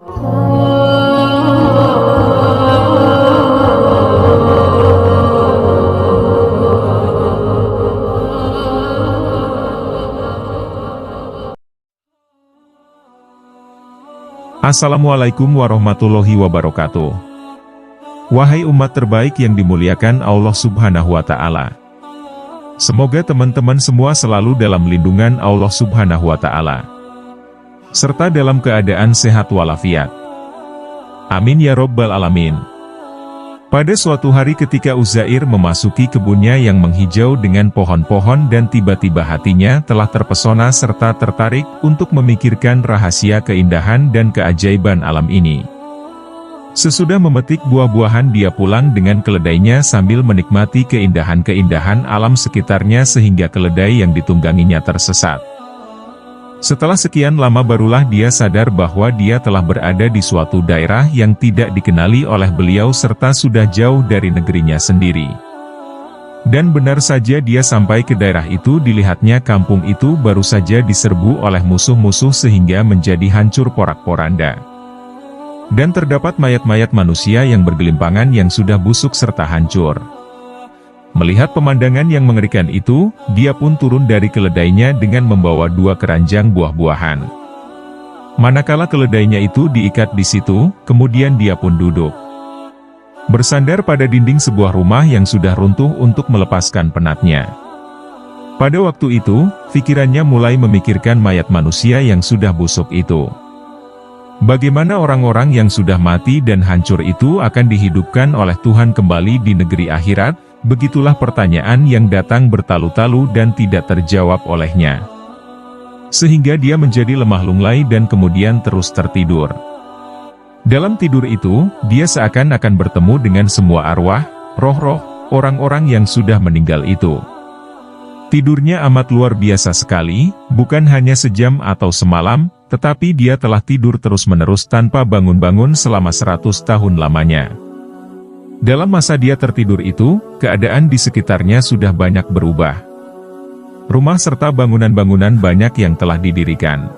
Assalamualaikum warahmatullahi wabarakatuh. Wahai umat terbaik yang dimuliakan Allah Subhanahu wa Ta'ala. Semoga teman-teman semua selalu dalam lindungan Allah Subhanahu wa Ta'ala, serta dalam keadaan sehat walafiat. Amin ya Rabbal Alamin. Pada suatu hari ketika Uzair memasuki kebunnya yang menghijau dengan pohon-pohon dan tiba-tiba hatinya telah terpesona serta tertarik untuk memikirkan rahasia keindahan dan keajaiban alam ini. Sesudah memetik buah-buahan dia pulang dengan keledainya sambil menikmati keindahan-keindahan alam sekitarnya sehingga keledai yang ditungganginya tersesat. Setelah sekian lama barulah dia sadar bahwa dia telah berada di suatu daerah yang tidak dikenali oleh beliau serta sudah jauh dari negerinya sendiri. Dan benar saja dia sampai ke daerah itu, dilihatnya kampung itu baru saja diserbu oleh musuh-musuh sehingga menjadi hancur porak-poranda. Dan terdapat mayat-mayat manusia yang bergelimpangan yang sudah busuk serta hancur. Melihat pemandangan yang mengerikan itu, dia pun turun dari keledainya dengan membawa 2 keranjang buah-buahan. Manakala keledainya itu diikat di situ, kemudian dia pun duduk bersandar pada dinding sebuah rumah yang sudah runtuh untuk melepaskan penatnya. Pada waktu itu, pikirannya mulai memikirkan mayat manusia yang sudah busuk itu. Bagaimana orang-orang yang sudah mati dan hancur itu akan dihidupkan oleh Tuhan kembali di negeri akhirat? Begitulah pertanyaan yang datang bertalu-talu dan tidak terjawab olehnya. Sehingga dia menjadi lemah lunglai dan kemudian terus tertidur. Dalam tidur itu, dia seakan-akan bertemu dengan semua arwah, roh-roh, orang-orang yang sudah meninggal itu. Tidurnya amat luar biasa sekali, bukan hanya sejam atau semalam, tetapi dia telah tidur terus-menerus tanpa bangun-bangun selama 100 tahun lamanya. Dalam masa dia tertidur itu, keadaan di sekitarnya sudah banyak berubah. Rumah serta bangunan-bangunan banyak yang telah didirikan.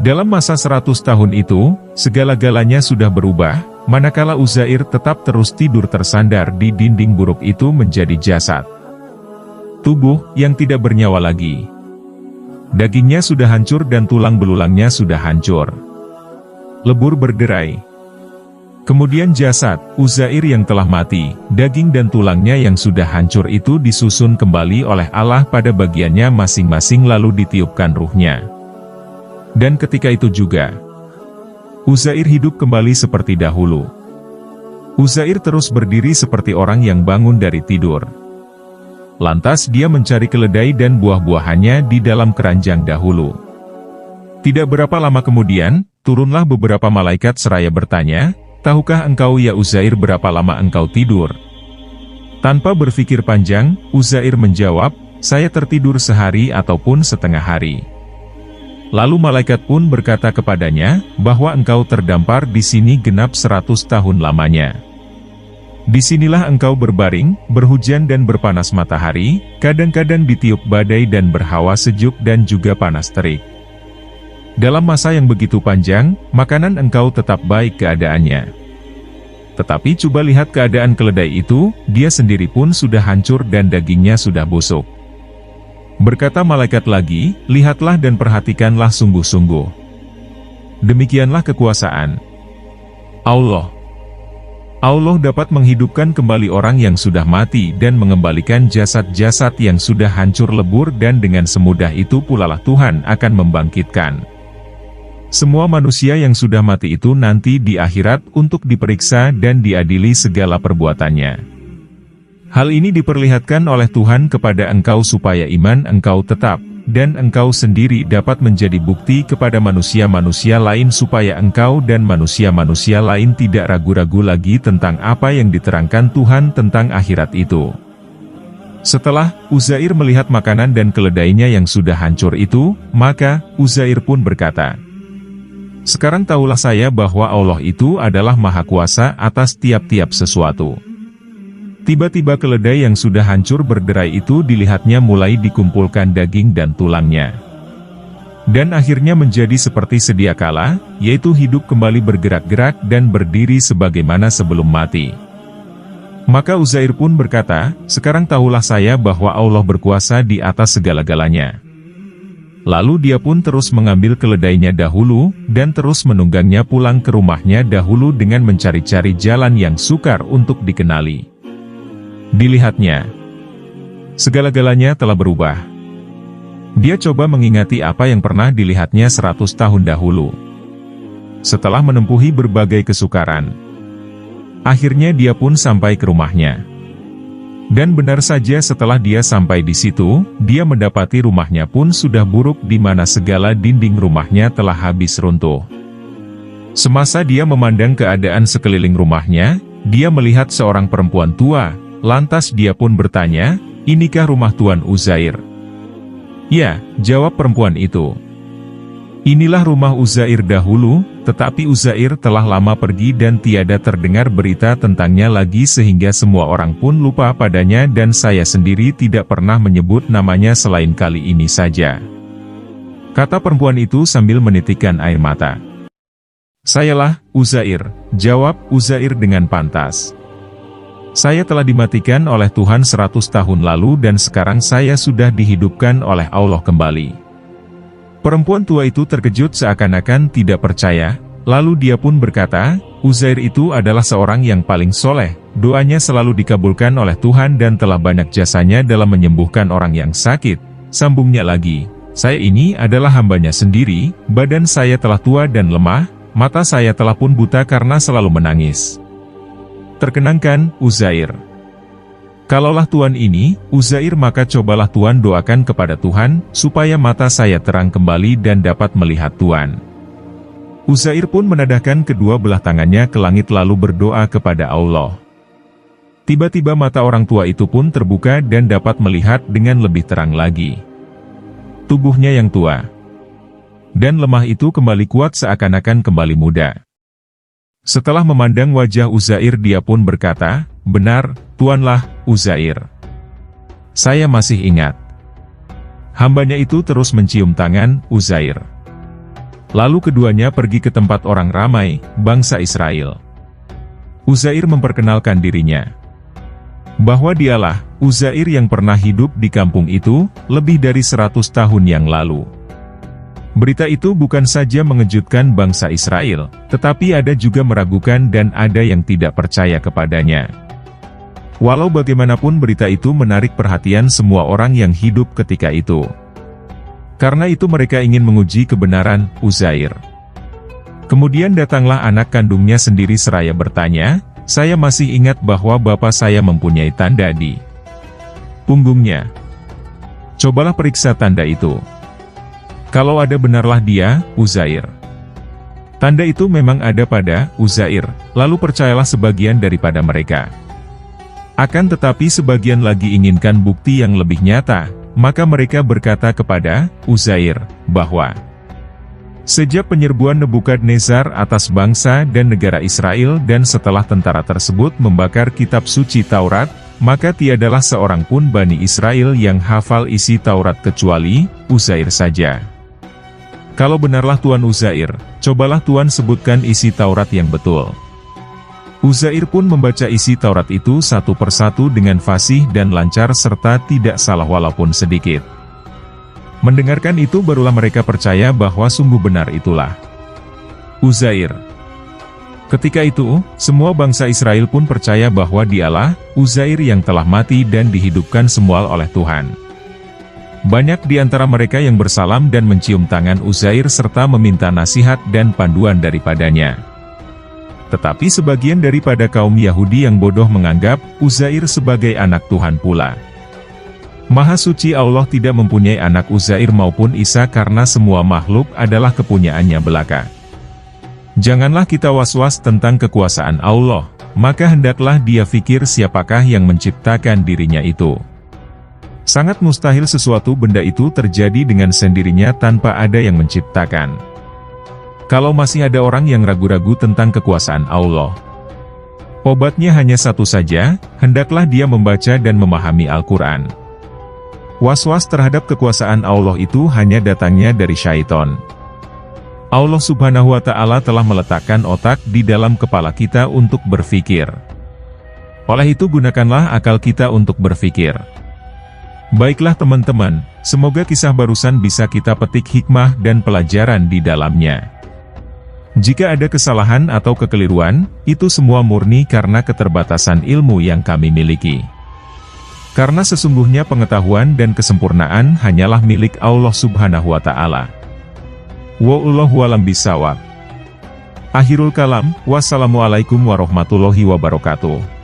Dalam masa 100 tahun itu, segala-galanya sudah berubah, manakala Uzair tetap terus tidur tersandar di dinding buruk itu menjadi jasad. Tubuh yang tidak bernyawa lagi. Dagingnya sudah hancur dan tulang belulangnya sudah hancur. Lebur berderai. Kemudian jasad Uzair yang telah mati, daging dan tulangnya yang sudah hancur itu disusun kembali oleh Allah pada bagiannya masing-masing lalu ditiupkan ruhnya. Dan ketika itu juga, Uzair hidup kembali seperti dahulu. Uzair terus berdiri seperti orang yang bangun dari tidur. Lantas dia mencari keledai dan buah-buahannya di dalam keranjang dahulu. Tidak berapa lama kemudian, turunlah beberapa malaikat seraya bertanya, "Tahukah engkau ya Uzair berapa lama engkau tidur?" Tanpa berpikir panjang, Uzair menjawab, "Saya tertidur sehari ataupun setengah hari." Lalu malaikat pun berkata kepadanya, bahwa engkau terdampar di sini genap 100 tahun lamanya. Disinilah engkau berbaring, berhujan dan berpanas matahari, kadang-kadang ditiup badai dan berhawa sejuk dan juga panas terik. Dalam masa yang begitu panjang, makanan engkau tetap baik keadaannya. Tetapi coba lihat keadaan keledai itu, dia sendiri pun sudah hancur dan dagingnya sudah busuk. Berkata malaikat lagi, "Lihatlah dan perhatikanlah sungguh-sungguh. Demikianlah kekuasaan Allah. Allah dapat menghidupkan kembali orang yang sudah mati dan mengembalikan jasad-jasad yang sudah hancur lebur dan dengan semudah itu pulalah Tuhan akan membangkitkan semua manusia yang sudah mati itu nanti di akhirat untuk diperiksa dan diadili segala perbuatannya. Hal ini diperlihatkan oleh Tuhan kepada engkau supaya iman engkau tetap, dan engkau sendiri dapat menjadi bukti kepada manusia-manusia lain supaya engkau dan manusia-manusia lain tidak ragu-ragu lagi tentang apa yang diterangkan Tuhan tentang akhirat itu." Setelah Uzair melihat makanan dan keledainya yang sudah hancur itu, maka Uzair pun berkata, "Sekarang tahulah saya bahwa Allah itu adalah Maha Kuasa atas tiap-tiap sesuatu." Tiba-tiba keledai yang sudah hancur berderai itu dilihatnya mulai dikumpulkan daging dan tulangnya. Dan akhirnya menjadi seperti sedia kala, yaitu hidup kembali bergerak-gerak dan berdiri sebagaimana sebelum mati. Maka Uzair pun berkata, "Sekarang tahulah saya bahwa Allah berkuasa di atas segala-galanya." Lalu dia pun terus mengambil keledainya dahulu, dan terus menunggangnya pulang ke rumahnya dahulu dengan mencari-cari jalan yang sukar untuk dikenali. Dilihatnya, segala-galanya telah berubah. Dia coba mengingati apa yang pernah dilihatnya 100 tahun dahulu. Setelah menempuhi berbagai kesukaran, akhirnya dia pun sampai ke rumahnya. Dan benar saja setelah dia sampai di situ, dia mendapati rumahnya pun sudah buruk di mana segala dinding rumahnya telah habis runtuh. Semasa dia memandang keadaan sekeliling rumahnya, dia melihat seorang perempuan tua, lantas dia pun bertanya, "Inikah rumah Tuan Uzair?" "Ya," jawab perempuan itu. "Inilah rumah Uzair dahulu, tetapi Uzair telah lama pergi dan tiada terdengar berita tentangnya lagi sehingga semua orang pun lupa padanya dan saya sendiri tidak pernah menyebut namanya selain kali ini saja," kata perempuan itu sambil menitikkan air mata. "Sayalah, Uzair," jawab Uzair dengan pantas. "Saya telah dimatikan oleh Tuhan 100 tahun lalu dan sekarang saya sudah dihidupkan oleh Allah kembali." Perempuan tua itu terkejut seakan-akan tidak percaya, lalu dia pun berkata, "Uzair itu adalah seorang yang paling soleh, doanya selalu dikabulkan oleh Tuhan dan telah banyak jasanya dalam menyembuhkan orang yang sakit." Sambungnya lagi, "Saya ini adalah hambanya sendiri, badan saya telah tua dan lemah, mata saya telah pun buta karena selalu menangis. Terkenangkan, Uzair. Kalaulah Tuan ini, Uzair, maka cobalah Tuan doakan kepada Tuhan, supaya mata saya terang kembali dan dapat melihat Tuan." Uzair pun menadahkan kedua belah tangannya ke langit lalu berdoa kepada Allah. Tiba-tiba mata orang tua itu pun terbuka dan dapat melihat dengan lebih terang lagi. Tubuhnya yang tua dan lemah itu kembali kuat seakan-akan kembali muda. Setelah memandang wajah Uzair dia pun berkata, "Benar, Tuanlah, Uzair. Saya masih ingat." Hambanya itu terus mencium tangan Uzair. Lalu keduanya pergi ke tempat orang ramai, bangsa Israel. Uzair memperkenalkan dirinya, bahwa dialah Uzair yang pernah hidup di kampung itu, lebih dari 100 tahun yang lalu. Berita itu bukan saja mengejutkan bangsa Israel, tetapi ada juga meragukan dan ada yang tidak percaya kepadanya. Walau bagaimanapun berita itu menarik perhatian semua orang yang hidup ketika itu. Karena itu mereka ingin menguji kebenaran Uzair. Kemudian datanglah anak kandungnya sendiri seraya bertanya, "Saya masih ingat bahwa bapak saya mempunyai tanda di punggungnya. Cobalah periksa tanda itu. Kalau ada benarlah dia, Uzair." Tanda itu memang ada pada Uzair, lalu percayalah sebagian daripada mereka. Akan tetapi sebagian lagi inginkan bukti yang lebih nyata, maka mereka berkata kepada Uzair, bahwa sejak penyerbuan Nebukadnezar atas bangsa dan negara Israel dan setelah tentara tersebut membakar kitab suci Taurat, maka tiadalah seorang pun Bani Israel yang hafal isi Taurat kecuali Uzair saja. Kalau benarlah Tuan Uzair, cobalah Tuan sebutkan isi Taurat yang betul. Uzair pun membaca isi Taurat itu satu persatu dengan fasih dan lancar serta tidak salah walaupun sedikit. Mendengarkan itu barulah mereka percaya bahwa sungguh benar itulah Uzair. Ketika itu, semua bangsa Israel pun percaya bahwa dialah Uzair yang telah mati dan dihidupkan semula oleh Tuhan. Banyak di antara mereka yang bersalam dan mencium tangan Uzair serta meminta nasihat dan panduan daripadanya. Tetapi sebagian daripada kaum Yahudi yang bodoh menganggap Uzair sebagai anak Tuhan pula. Maha Suci Allah tidak mempunyai anak Uzair maupun Isa karena semua makhluk adalah kepunyaannya belaka. Janganlah kita was-was tentang kekuasaan Allah, maka hendaklah dia fikir siapakah yang menciptakan dirinya itu. Sangat mustahil sesuatu benda itu terjadi dengan sendirinya tanpa ada yang menciptakan. Kalau masih ada orang yang ragu-ragu tentang kekuasaan Allah, obatnya hanya satu saja, hendaklah dia membaca dan memahami Al-Quran. Was-was terhadap kekuasaan Allah itu hanya datangnya dari syaitan. Allah Subhanahu wa Ta'ala telah meletakkan otak di dalam kepala kita untuk berpikir. Oleh itu gunakanlah akal kita untuk berpikir. Baiklah teman-teman, semoga kisah barusan bisa kita petik hikmah dan pelajaran di dalamnya. Jika ada kesalahan atau kekeliruan, itu semua murni karena keterbatasan ilmu yang kami miliki. Karena sesungguhnya pengetahuan dan kesempurnaan hanyalah milik Allah Subhanahu wa Ta'ala. Wallahu a'lam bishawab. Akhirul kalam, wassalamualaikum warahmatullahi wabarakatuh.